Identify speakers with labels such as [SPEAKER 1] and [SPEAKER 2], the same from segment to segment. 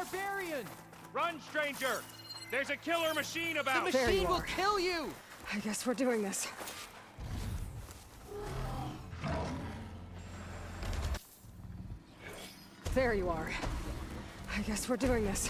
[SPEAKER 1] barbarian!
[SPEAKER 2] Run, stranger! There's a killer machine
[SPEAKER 1] The
[SPEAKER 2] about!
[SPEAKER 3] There
[SPEAKER 1] machine
[SPEAKER 3] you
[SPEAKER 1] will
[SPEAKER 3] are.
[SPEAKER 1] kill you!
[SPEAKER 3] I guess we're doing this. There you are. I guess we're doing this.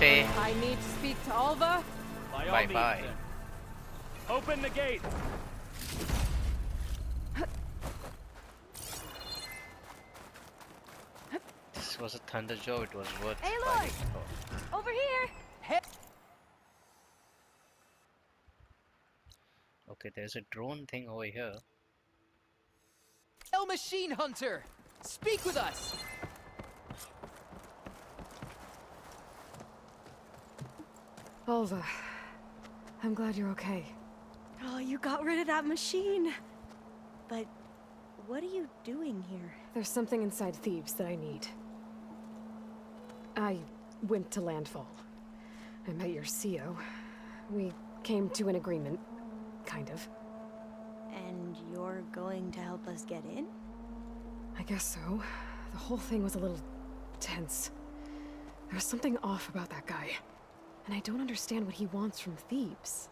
[SPEAKER 1] Fe.
[SPEAKER 3] I need to speak to Alva.
[SPEAKER 2] By all
[SPEAKER 1] Bye
[SPEAKER 2] means,
[SPEAKER 1] bye.
[SPEAKER 2] then. Open the gate.
[SPEAKER 1] This was a thunder job. It was worth
[SPEAKER 4] Aloy!
[SPEAKER 1] fighting for.
[SPEAKER 4] Over here!
[SPEAKER 1] Okay, there's a drone thing over here.
[SPEAKER 5] El Machine Hunter! Speak with us!
[SPEAKER 3] Alva, I'm glad you're okay.
[SPEAKER 4] Oh, you got rid of that machine. But what are you doing here?
[SPEAKER 3] There's something inside Thebes that I need. I went to Landfall. I met your CO. We came to an agreement, kind of.
[SPEAKER 4] And you're going to help us get in?
[SPEAKER 3] I guess so. The whole thing was a little tense. There was something off about that guy. And I don't understand what he wants from Thebes.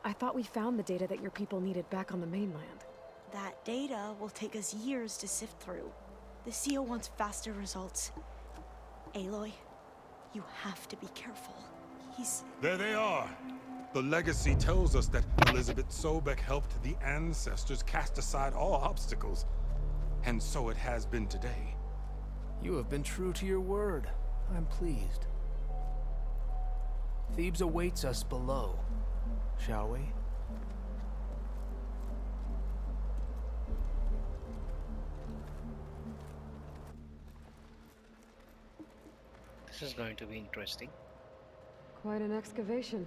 [SPEAKER 3] I thought we found the data that your people needed back on the mainland.
[SPEAKER 4] That data will take us years to sift through. The CO wants faster results. Aloy, you have to be careful. He's...
[SPEAKER 6] There they are. The legacy tells us that Elizabeth Sobek helped the ancestors cast aside all obstacles. And so it has been today.
[SPEAKER 7] You have been true to your word. I'm pleased. Thebes awaits us below, shall we?
[SPEAKER 1] This is going to be interesting.
[SPEAKER 3] Quite an excavation.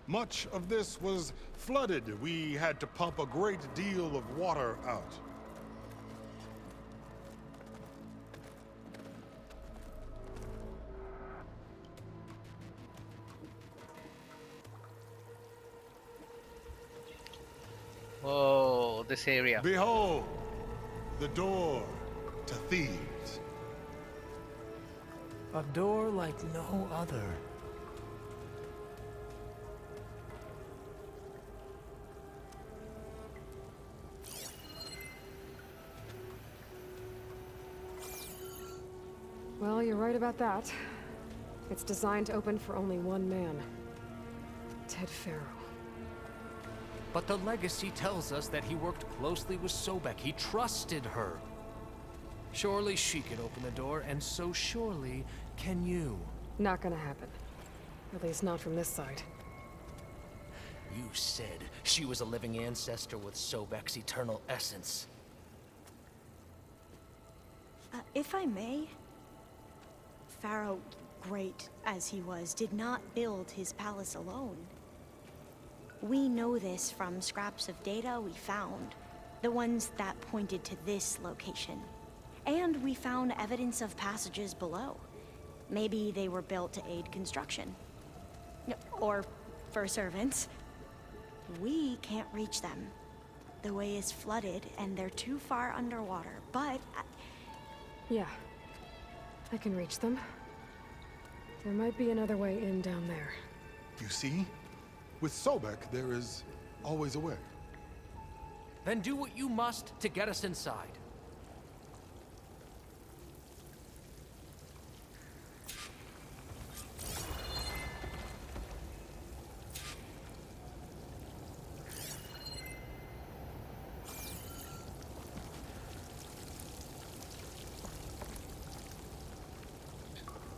[SPEAKER 6] Much of this was flooded. We had to pump a great deal of water out.
[SPEAKER 1] Whoa, this area.
[SPEAKER 6] Behold, the door to Thebes.
[SPEAKER 7] A door like no other.
[SPEAKER 3] Well, you're right about that. It's designed to open for only one man. Ted Faro.
[SPEAKER 7] But the legacy tells us that he worked closely with Sobek. He trusted her. Surely she could open the door, and so surely can you.
[SPEAKER 3] Not gonna happen. At least not from this side.
[SPEAKER 7] You said she was a living ancestor with Sobek's eternal essence.
[SPEAKER 4] If I may, Pharaoh, great as he was, did not build his palace alone. We know this from scraps of data we found, the ones that pointed to this location. And we found evidence of passages below. Maybe they were built to aid construction. Or for servants. We can't reach them. The way is flooded and they're too far underwater, but...
[SPEAKER 3] Yeah. I can reach them. There might be another way in down there.
[SPEAKER 6] You see? With Sobek, there is always a way.
[SPEAKER 7] Then do what you must to get us inside.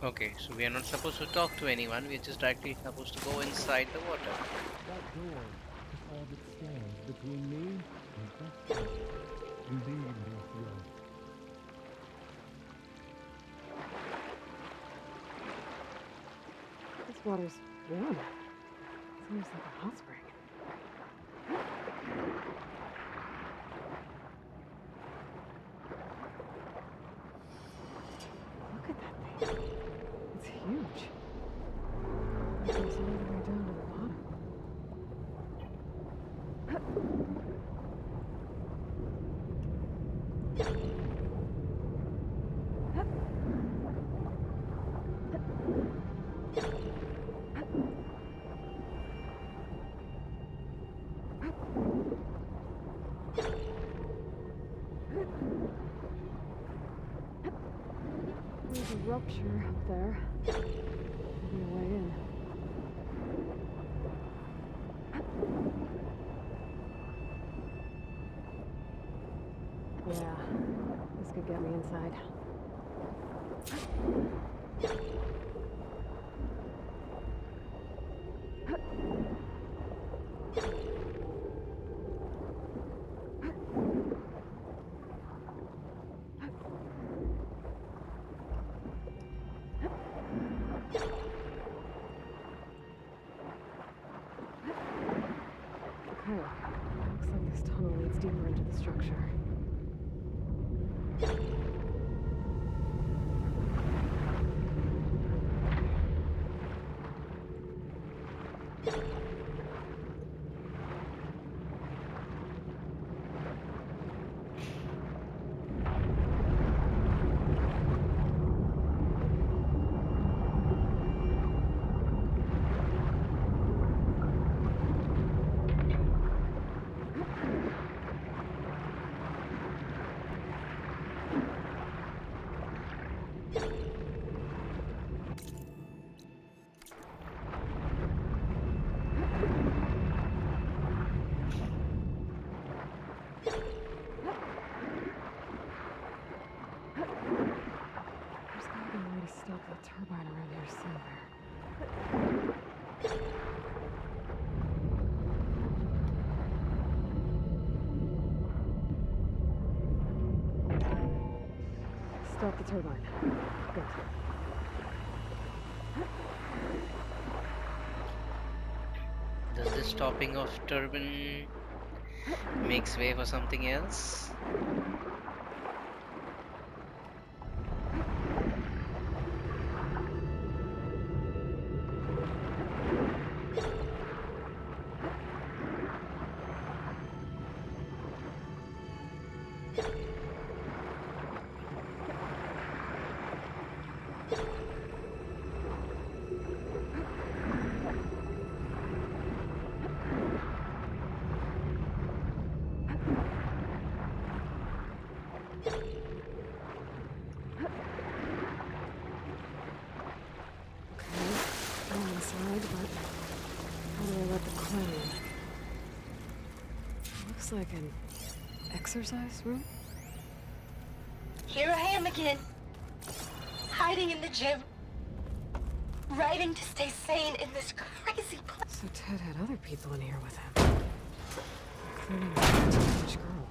[SPEAKER 1] Okay, so we are not supposed to talk to anyone. We are just directly supposed to go inside the water.
[SPEAKER 8] That door is all that stands between me and justice. Indeed, Horatio.
[SPEAKER 3] This water's warm. It's almost like a hot spring. Look at that thing. It's huge. It goes all the way down to the bottom. There's a rupture up there. my way in. Yeah, this could get me inside. Okay, looks like this tunnel leads deeper into the structure. There's gotta be a way to stop the turbine around here somewhere. Stop the turbine. Good.
[SPEAKER 1] Does this stopping of turbine makes way for something else?
[SPEAKER 3] I'm inside, but how do I let the clan in? Looks like an exercise room?
[SPEAKER 9] Here I am again, hiding in the gym, writing to stay sane in this crazy place.
[SPEAKER 3] So Ted had other people in here with him, including a teenage girl.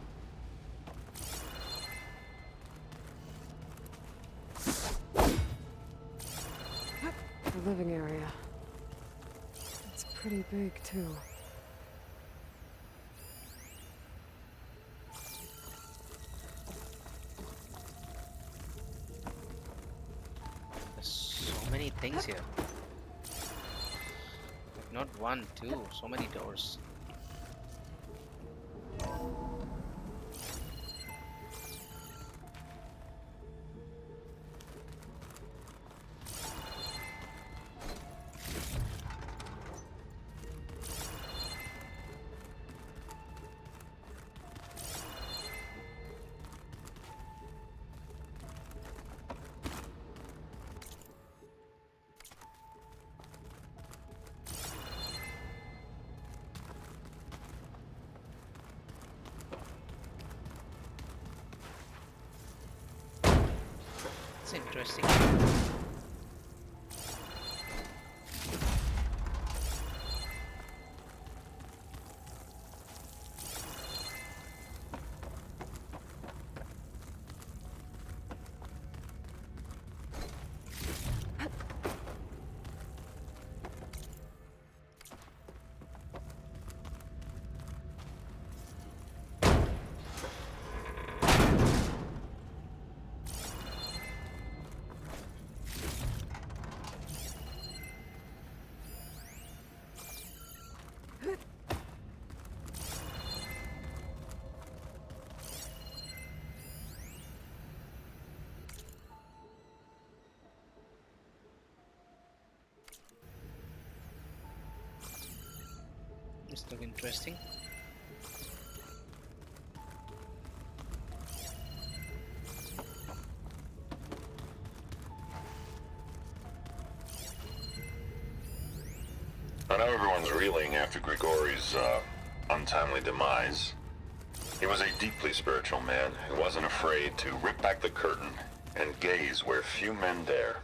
[SPEAKER 3] The living area. It's pretty big, too.
[SPEAKER 1] There's so many things here. Not one, two, so many doors. It's interesting. This looks interesting.
[SPEAKER 10] I know everyone's reeling after Grigori's untimely demise. He was a deeply spiritual man who wasn't afraid to rip back the curtain and gaze where few men dare.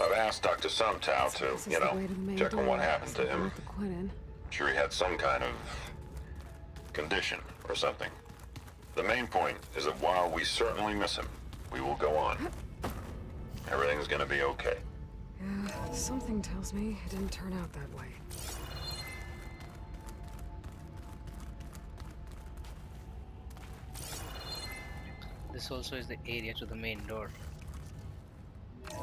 [SPEAKER 10] I've asked Dr. Sumtow to, check on what happened to him. Sure he had some kind of condition or something. The main point is that while we certainly miss him, we will go on. Everything's gonna be okay.
[SPEAKER 3] Yeah, something tells me it didn't turn out that way.
[SPEAKER 1] This also is the area to the main door.
[SPEAKER 3] Look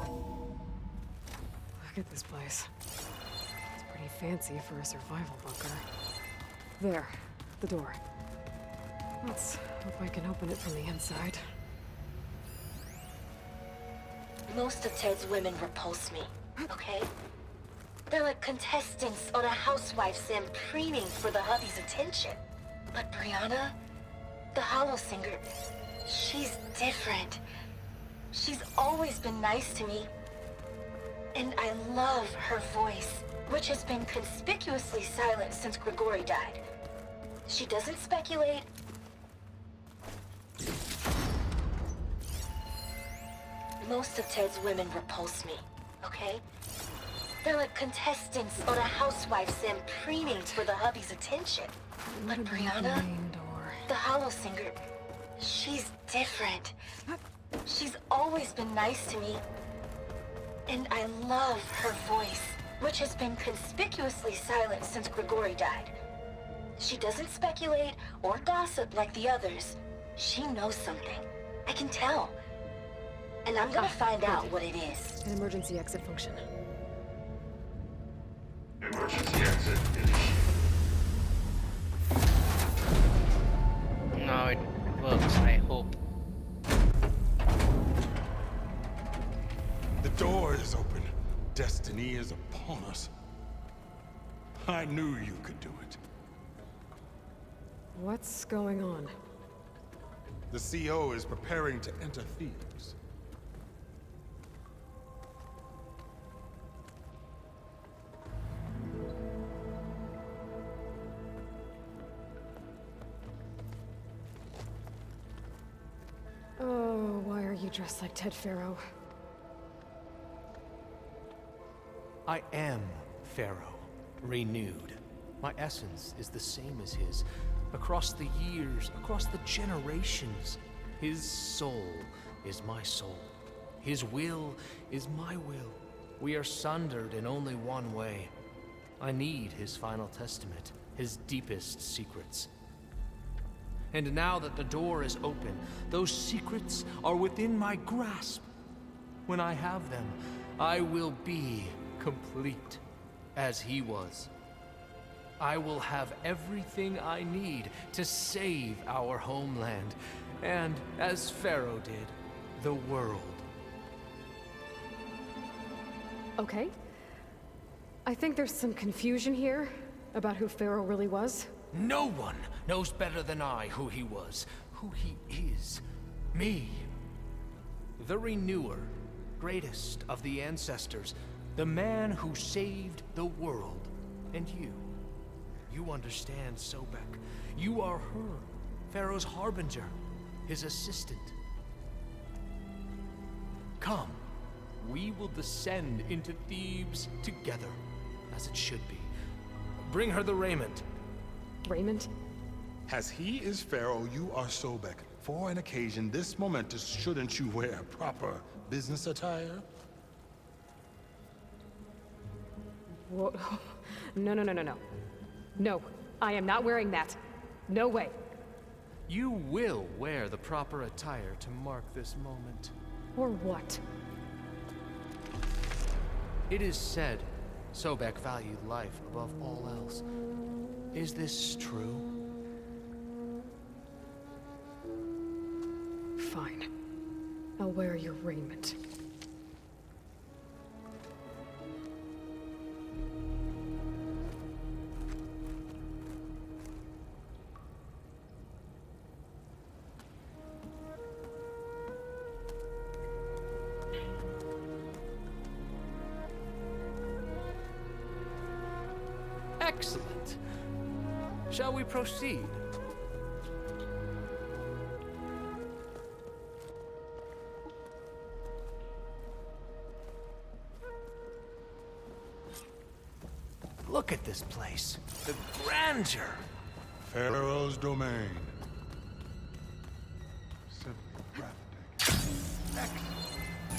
[SPEAKER 3] at this place. It's pretty fancy for a survival bunker. There, the door. Let's hope I can open it from the inside.
[SPEAKER 9] Most of Ted's women repulse me, okay? They're like contestants on a housewife sim preening for the hubby's attention. But Brianna, the Hollow Singer, she's different. She's always been nice to me. And I love her voice, which has been conspicuously silent since Grigori died. She doesn't speculate. Most of Ted's women repulse me, okay? They're like contestants on a housewife sim preening for the hubby's attention. But Brianna, the Hollow Singer, she's different. She's always been nice to me. And I love her voice, which has been conspicuously silent since Grigori died. She doesn't speculate or gossip like the others. She knows something. I can tell. And I'm gonna find out what it is.
[SPEAKER 3] An emergency exit function.
[SPEAKER 10] Emergency exit
[SPEAKER 1] Now it works, I hope.
[SPEAKER 6] The door is open. Destiny is upon us. I knew you could do it.
[SPEAKER 3] What's going on?
[SPEAKER 6] The CO is preparing to enter Thebes.
[SPEAKER 3] Oh, why are you dressed like Ted Faro?
[SPEAKER 7] I am Pharaoh, renewed. My essence is the same as his. Across the years, across the generations, his soul is my soul. His will is my will. We are sundered in only one way. I need his final testament, his deepest secrets. And now that the door is open, those secrets are within my grasp. When I have them, I will be complete, as he was. I will have everything I need to save our homeland, and, as Pharaoh did, the world.
[SPEAKER 3] Okay. I think there's some confusion here about who Pharaoh really was.
[SPEAKER 7] No one knows better than I who he was, who he is. Me. The Renewer, greatest of the ancestors, the man who saved the world. And you. You understand, Sobek. You are her, Pharaoh's harbinger, his assistant. Come, we will descend into Thebes together, as it should be. Bring her the raiment.
[SPEAKER 3] Raymond?
[SPEAKER 6] As he is Pharaoh, you are Sobek. For an occasion this momentous, shouldn't you wear proper business attire?
[SPEAKER 3] Whoa. No, no, no, no, no. No, I am not wearing that. No way.
[SPEAKER 7] You will wear the proper attire to mark this moment.
[SPEAKER 3] Or what?
[SPEAKER 7] It is said Sobek valued life above all else. Is this true?
[SPEAKER 3] Fine. I'll wear your raiment.
[SPEAKER 7] Excellent. Shall we proceed? Look at this place. The grandeur.
[SPEAKER 6] Pharaoh's domain. Simply breathtaking.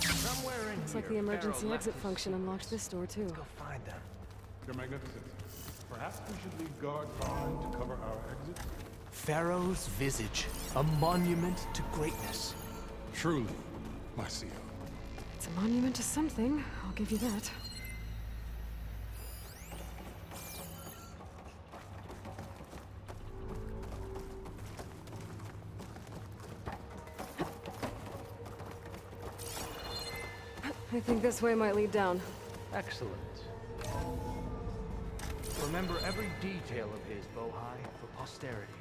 [SPEAKER 7] Somewhere in
[SPEAKER 3] Looks
[SPEAKER 7] here,
[SPEAKER 3] like the emergency
[SPEAKER 7] Pharaoh left
[SPEAKER 3] exit
[SPEAKER 7] his
[SPEAKER 3] function
[SPEAKER 7] secrets.
[SPEAKER 3] unlocked this door too.
[SPEAKER 7] Let's go find them.
[SPEAKER 6] Your Magnificence, perhaps we should leave guards behind to cover our exit?
[SPEAKER 7] Pharaoh's visage, a monument to greatness.
[SPEAKER 6] Truly, my seal.
[SPEAKER 3] It's a monument to something, I'll give you that. I think this way might lead down.
[SPEAKER 8] Excellent. Remember every detail of his, Bohai, for posterity.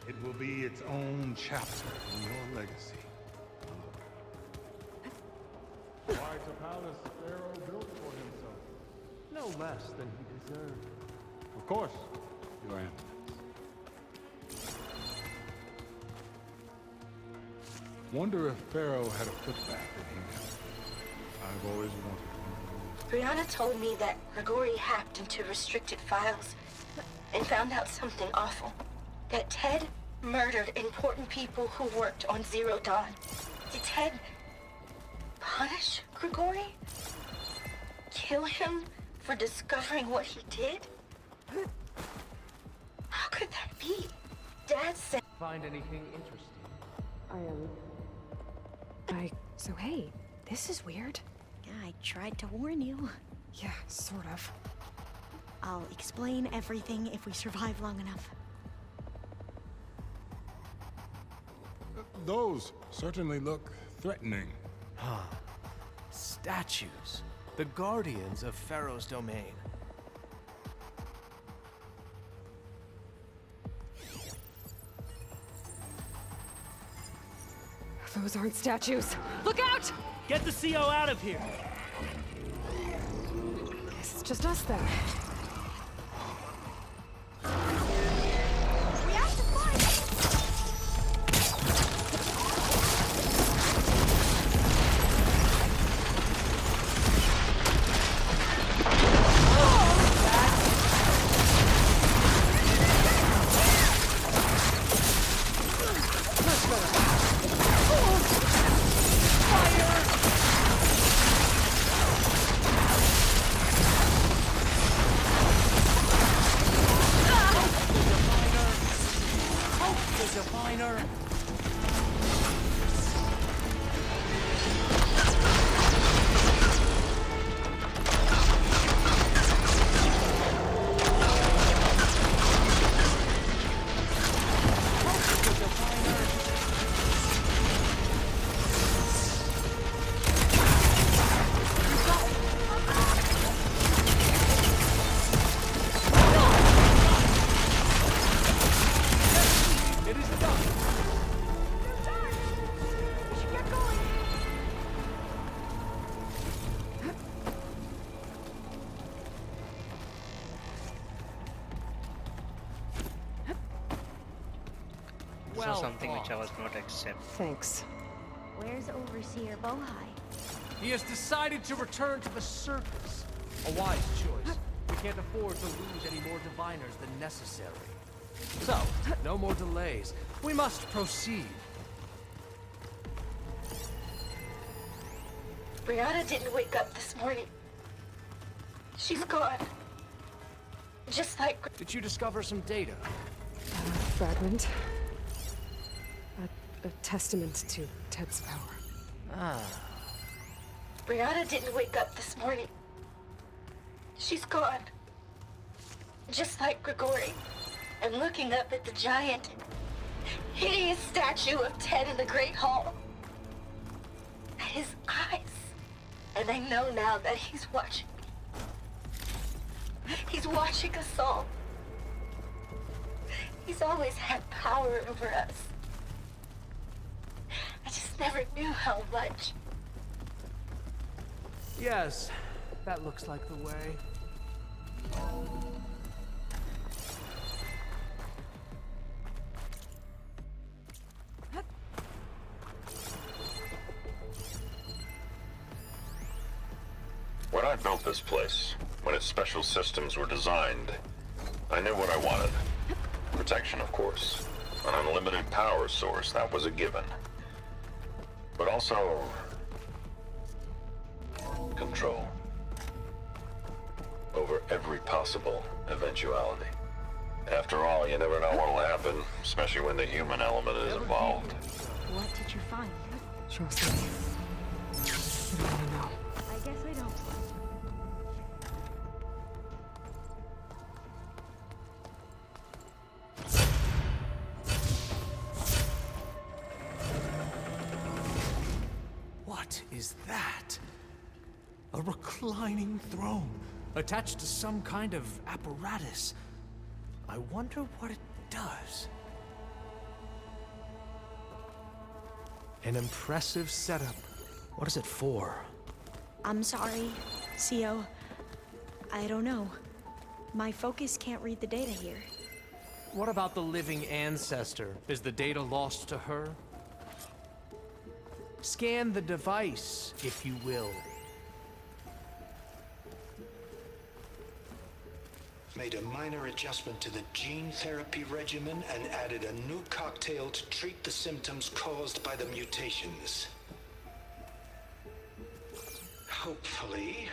[SPEAKER 6] It will be its own chapter in your legacy. Quite a palace Pharaoh built for himself.
[SPEAKER 8] No less than he deserved.
[SPEAKER 6] Of course, Your Eminence. Wonder if Pharaoh had a footbath in him. I've always wondered.
[SPEAKER 9] Brianna told me that Grigori hacked into restricted files and found out something awful. That Ted murdered important people who worked on Zero Dawn. Did Ted punish Grigori? Kill him for discovering what he did? How could that be? Dad said...
[SPEAKER 8] Find anything interesting?
[SPEAKER 3] So hey, this is weird.
[SPEAKER 4] Yeah, I tried to warn you.
[SPEAKER 3] Yeah, sort of.
[SPEAKER 4] I'll explain everything if we survive long enough.
[SPEAKER 6] Those certainly look threatening.
[SPEAKER 7] Statues. The guardians of Pharaoh's domain.
[SPEAKER 3] Those aren't statues. Look out!
[SPEAKER 2] Get the CO out of here!
[SPEAKER 3] Guess it's just us then.
[SPEAKER 4] We have to find
[SPEAKER 1] So something which I was not accept.
[SPEAKER 3] Thanks.
[SPEAKER 4] Where's Overseer Bohai?
[SPEAKER 7] He has decided to return to the surface. A wise choice. We can't afford to lose any more diviners than necessary. So, no more delays. We must proceed.
[SPEAKER 9] Brianna didn't wake up this morning. She's gone. Just like...
[SPEAKER 7] Did you discover some data?
[SPEAKER 3] Fragment. A testament to Ted's power.
[SPEAKER 9] Brianna didn't wake up this morning. She's gone. Just like Grigori. I'm looking up at the giant, hideous statue of Ted in the Great Hall. At his eyes. And I know now that he's watching me. He's watching us all. He's always had power over us. I just never knew how much.
[SPEAKER 7] Yes, that looks like the way.
[SPEAKER 10] built this place, when its special systems were designed, I knew what I wanted. Protection, of course. An unlimited power source, that was a given. But also... control. Over every possible eventuality. After all, you never know what'll happen, especially when the human element is involved.
[SPEAKER 4] What did you find?
[SPEAKER 3] Trust me. You don't wanna know.
[SPEAKER 4] I guess I don't.
[SPEAKER 7] What is that? A reclining throne, attached to some kind of apparatus. I wonder what it does. An impressive setup. What is it for?
[SPEAKER 4] I'm sorry, CO. I don't know. My focus can't read the data here.
[SPEAKER 7] What about the living ancestor? Is the data lost to her? Scan the device, if you will.
[SPEAKER 11] Made a minor adjustment to the gene therapy regimen and added a new cocktail to treat the symptoms caused by the mutations. Hopefully,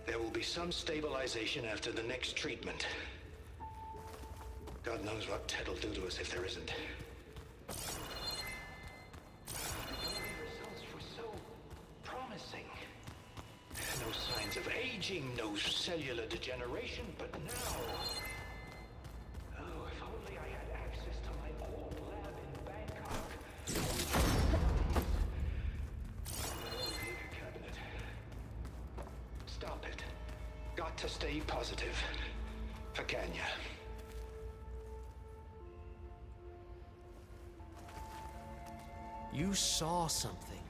[SPEAKER 11] there will be some stabilization after the next treatment. God knows what Ted will do to us if there isn't. The results were so promising. No signs of aging, no cellular degeneration, but now... Oh, if only I had access to my old lab in Bangkok. Behavior cabinet. Stop it. Got to stay positive. For Kenya.
[SPEAKER 7] You saw something.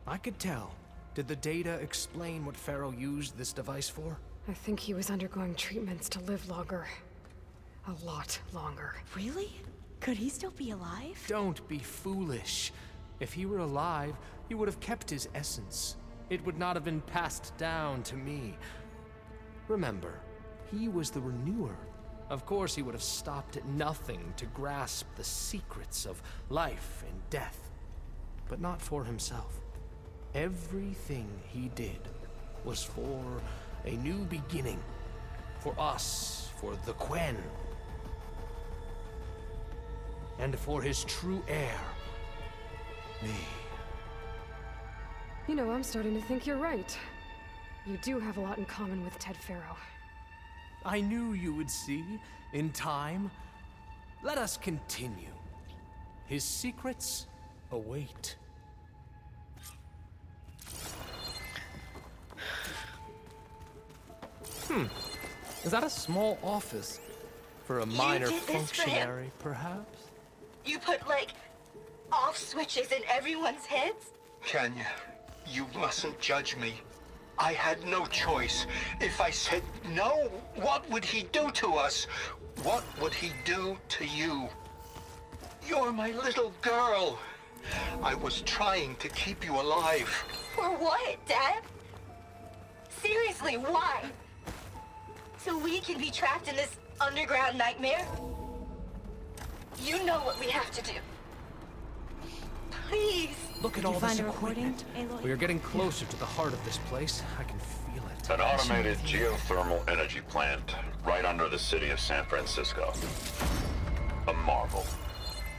[SPEAKER 7] I could tell. Did the data explain what Pharaoh used this device for?
[SPEAKER 3] I think he was undergoing treatments to live longer. A lot longer.
[SPEAKER 4] Really? Could he still be alive?
[SPEAKER 7] Don't be foolish. If he were alive, he would have kept his essence. It would not have been passed down to me. Remember, he was the renewer. Of course, he would have stopped at nothing to grasp the secrets of life and death. But not for himself. Everything he did was for a new beginning. For us, for the Quen. And for his true heir, me.
[SPEAKER 3] You know, I'm starting to think you're right. You do have a lot in common with Ted Pharaoh.
[SPEAKER 7] I knew you would see, in time. Let us continue. His secrets await. Is that a small office? For a minor
[SPEAKER 9] did this for him?
[SPEAKER 7] functionary, perhaps?
[SPEAKER 9] You put, like, off switches in everyone's heads?
[SPEAKER 11] Kenya, you mustn't judge me. I had no choice. If I said no, what would he do to us? What would he do to you? You're my little girl. I was trying to keep you alive.
[SPEAKER 9] For what, Dad? Seriously, why? So we can be trapped in this underground nightmare? You know what we have to do. Please.
[SPEAKER 7] Look at
[SPEAKER 4] Did you
[SPEAKER 7] all
[SPEAKER 4] find
[SPEAKER 7] this
[SPEAKER 4] a recording,
[SPEAKER 7] equipment.
[SPEAKER 4] Aloy?
[SPEAKER 7] We are getting closer to the heart of this place. I can feel it.
[SPEAKER 10] An automated geothermal energy plant right under the city of San Francisco. A marvel.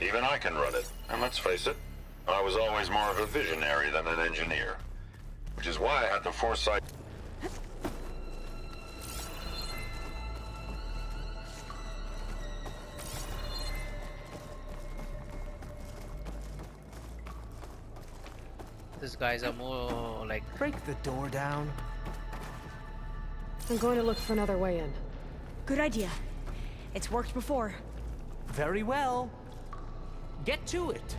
[SPEAKER 10] Even I can run it. And let's face it, I was always more of a visionary than an engineer. Which is why I had the foresight...
[SPEAKER 1] These guys are more like...
[SPEAKER 7] Break the door down.
[SPEAKER 3] I'm going to look for another way in.
[SPEAKER 4] Good idea. It's worked before.
[SPEAKER 7] Very well. Get to it.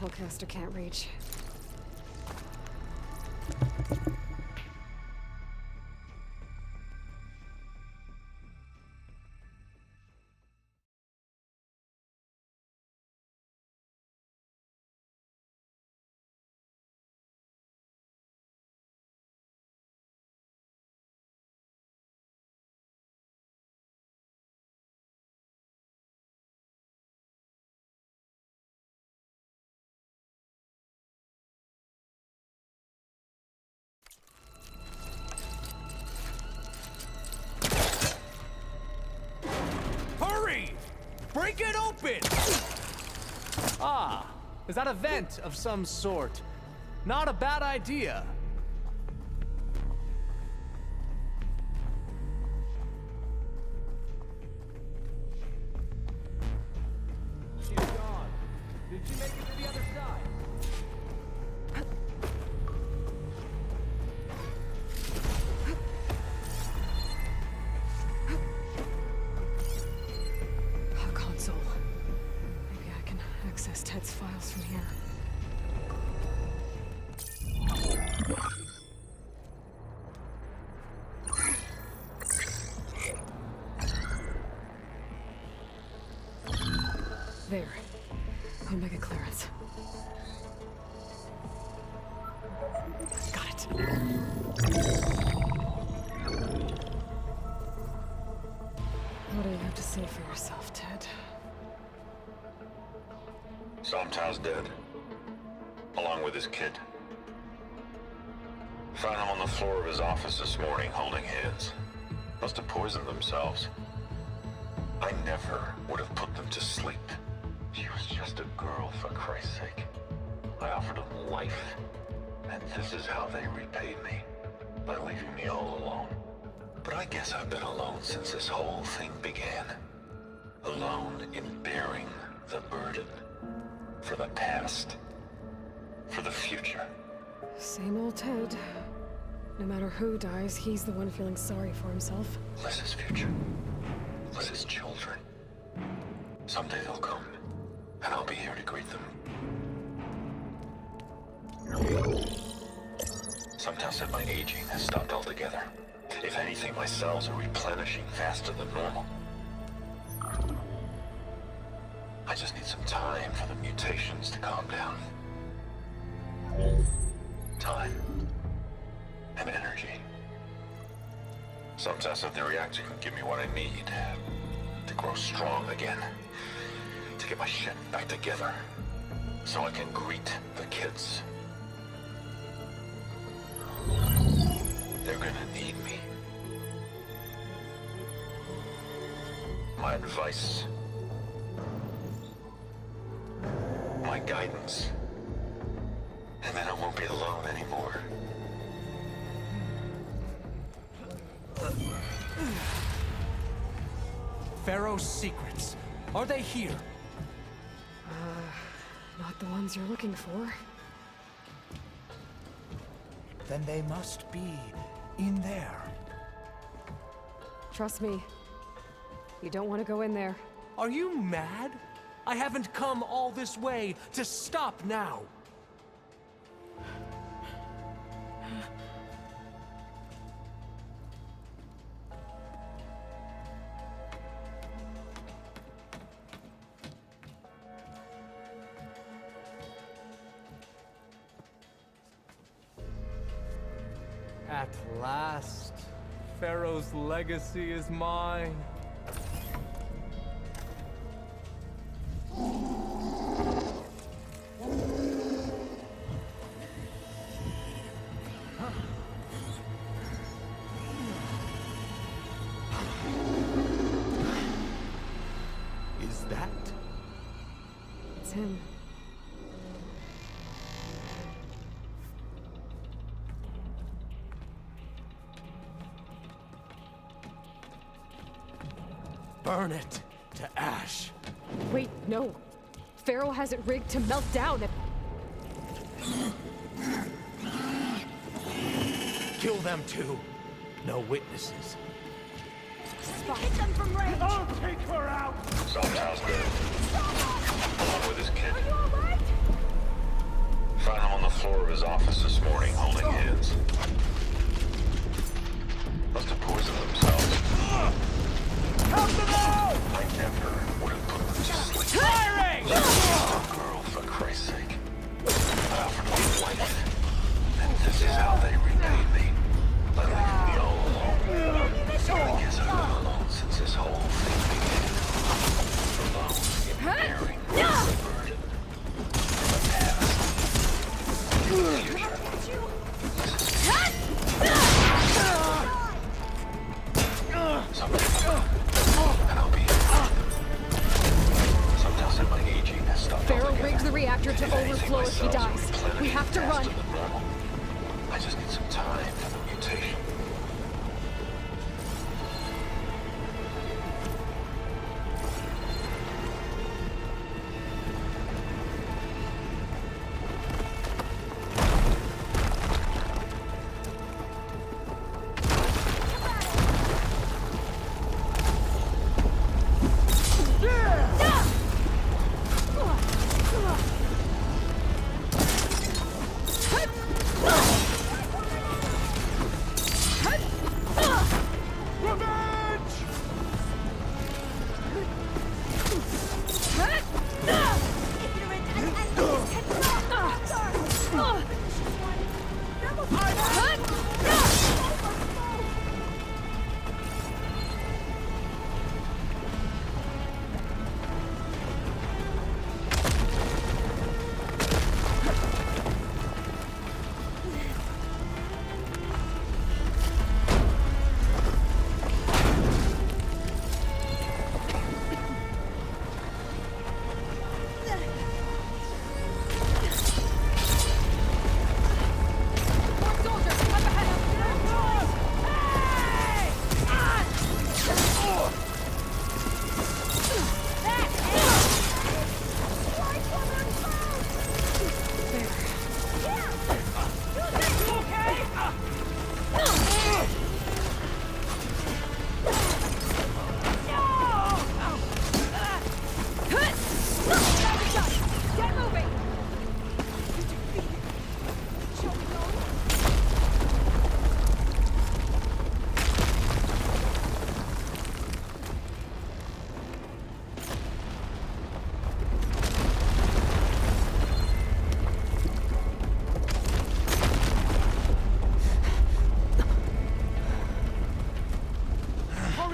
[SPEAKER 3] Hellcaster can't reach.
[SPEAKER 7] Break it open! Ah, is that a vent of some sort? Not a bad idea. She's gone. Did she make it to the other side?
[SPEAKER 3] A console. Maybe I can access Ted's files from here. There. Omega clearance. Got it. What do you have to say for yourself, Ted?
[SPEAKER 10] Somtow's dead. Along with his kid. Found him on the floor of his office this morning, holding hands. Must have poisoned themselves. I never would have put them to sleep. She was just a girl, for Christ's sake. I offered them life. And this is how they repaid me. By leaving me all alone. But I guess I've been alone since this whole thing began. Alone in bearing the burden. For the past. For the future.
[SPEAKER 3] Same old Ted. No matter who dies, he's the one feeling sorry for himself.
[SPEAKER 10] Liz's future. Liz's children. Someday they'll come. And I'll be here to greet them. Sometimes said my aging has stopped altogether. If anything, my cells are replenishing faster than normal. I just need some time for the mutations to calm down. Time. And energy. Sometimes if the reactor can give me what I need to grow strong again. To get my shit back together. So I can greet the kids. They're gonna need me. My advice. My guidance. And then I won't be alone anymore.
[SPEAKER 7] Pharaoh's secrets. Are they here?
[SPEAKER 3] Not the ones you're looking for.
[SPEAKER 7] Then they must be in there.
[SPEAKER 3] Trust me. You don't want to go in there.
[SPEAKER 7] Are you mad? I haven't come all this way to stop now. At last, Pharaoh's legacy is mine. Is that?
[SPEAKER 3] It's him.
[SPEAKER 7] Burn it to ash.
[SPEAKER 3] Wait, no. Pharaoh has it rigged to melt down.
[SPEAKER 7] Kill them too. No witnesses.
[SPEAKER 4] Hit them from range!
[SPEAKER 2] I'll take her out!
[SPEAKER 10] Somtow's dead. Along with his kid.
[SPEAKER 4] Are you alright?
[SPEAKER 10] Found him on the floor of his office this morning, holding hands. Must have poisoned themselves.
[SPEAKER 2] Help them out!
[SPEAKER 10] I never would have put them to sleep.
[SPEAKER 2] Firing!
[SPEAKER 10] Just a girl, for Christ's sake. I offered them life. And this is how they repaid me. By leaving me all alone. I guess I've been alone since this whole thing began. Alone in bearing the burden. The past. The future. Someday will come, and I'll be here.
[SPEAKER 3] reactor to overflow if he dies. We have to run.
[SPEAKER 10] I just need some time for the mutation.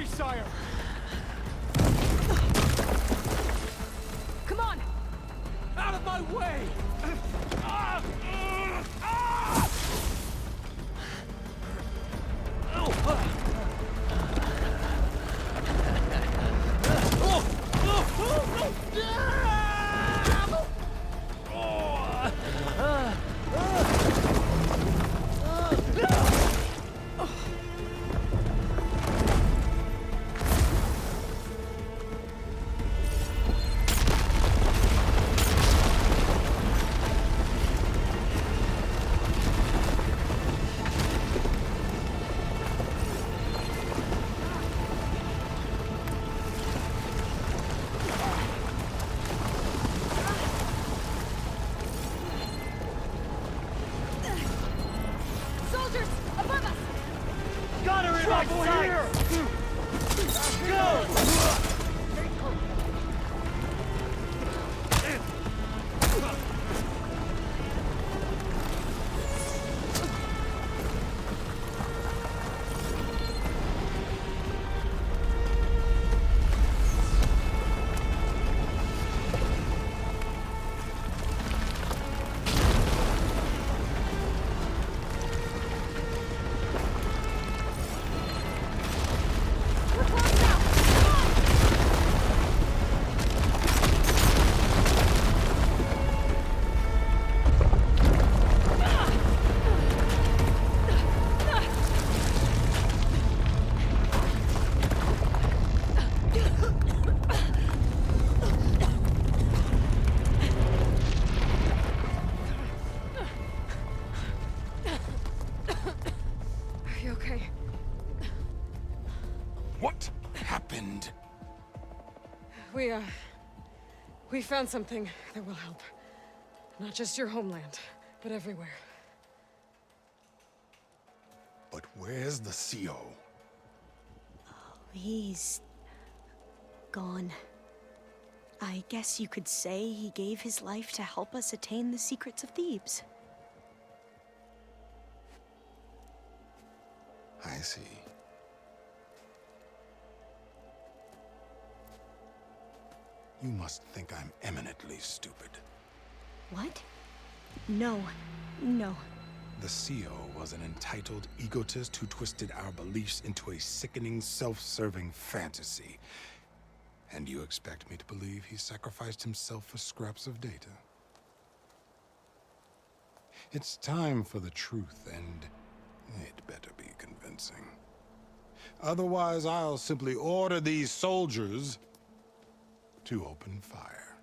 [SPEAKER 2] Sire!
[SPEAKER 3] Come on!
[SPEAKER 2] Out of my way!
[SPEAKER 3] Soldiers! Above us!
[SPEAKER 2] Got her in my sights! Go!
[SPEAKER 3] Are you okay?
[SPEAKER 6] What happened?
[SPEAKER 3] We found something that will help. Not just your homeland, but everywhere.
[SPEAKER 6] But where's the CO?
[SPEAKER 4] He's gone. I guess you could say he gave his life to help us attain the secrets of Thebes.
[SPEAKER 6] I see. You must think I'm eminently stupid.
[SPEAKER 4] What? No. No.
[SPEAKER 6] The CO was an entitled egotist who twisted our beliefs into a sickening, self-serving fantasy. And you expect me to believe he sacrificed himself for scraps of data? It's time for the truth, and it better be convincing. Otherwise, I'll simply order these soldiers to open fire.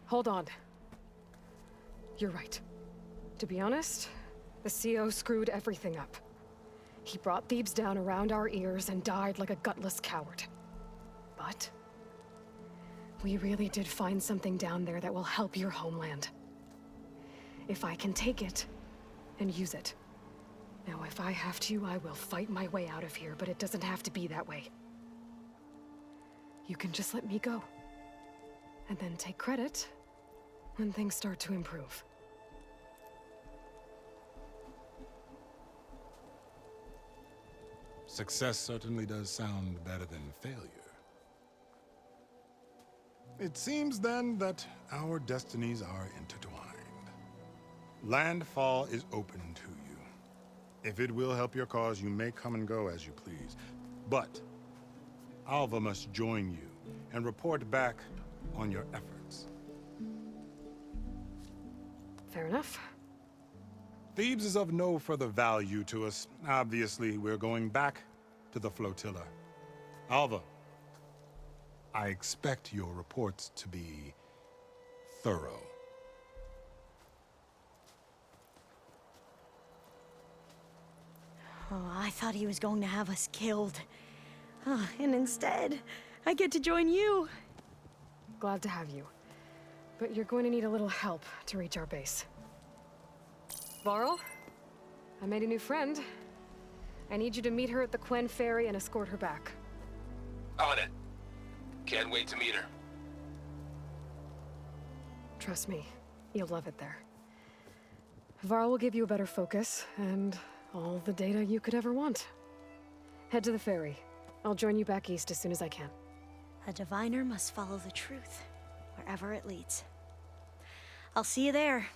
[SPEAKER 3] Hold on. You're right. To be honest, the CO screwed everything up. He brought Thebes down around our ears and died like a gutless coward. But we really did find something down there that will help your homeland. If I can take it and use it. Now, if I have to, I will fight my way out of here, but it doesn't have to be that way. You can just let me go. And then take credit when things start to improve.
[SPEAKER 6] Success certainly does sound better than failure. It seems then that our destinies are intertwined. Landfall is open to you. If it will help your cause, you may come and go as you please. But Alva must join you and report back on your efforts.
[SPEAKER 3] Fair enough.
[SPEAKER 6] Thebes is of no further value to us. Obviously, we're going back to the flotilla. Alva, I expect your reports to be thorough.
[SPEAKER 4] Oh, I thought he was going to have us killed. And instead, I get to join you.
[SPEAKER 3] Glad to have you. But you're going to need a little help to reach our base. Varl, I made a new friend. I need you to meet her at the Quen Ferry and escort her back.
[SPEAKER 12] On it. Can't wait to meet her.
[SPEAKER 3] Trust me, you'll love it there. Varl will give you a better focus, and all the data you could ever want. Head to the ferry. I'll join you back east as soon as I can.
[SPEAKER 4] A diviner must follow the truth, wherever it leads. I'll see you there.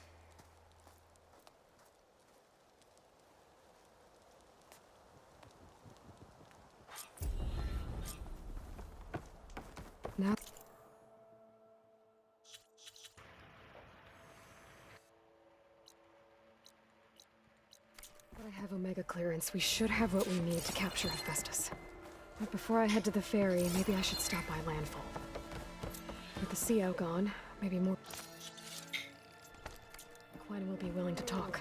[SPEAKER 3] Now... I have Omega clearance. We should have what we need to capture Hephaestus. But before I head to the ferry, maybe I should stop by Landfall. With the CO gone, maybe more... Quen will be willing to talk.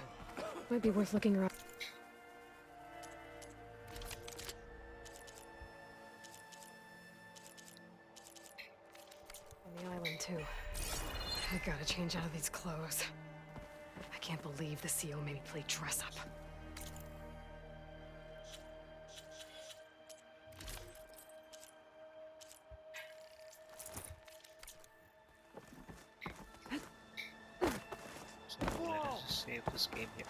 [SPEAKER 3] Might be worth looking around. On the island, too. I gotta change out of these clothes. I can't believe the CO made me play dress up.
[SPEAKER 1] So let us just save this game here.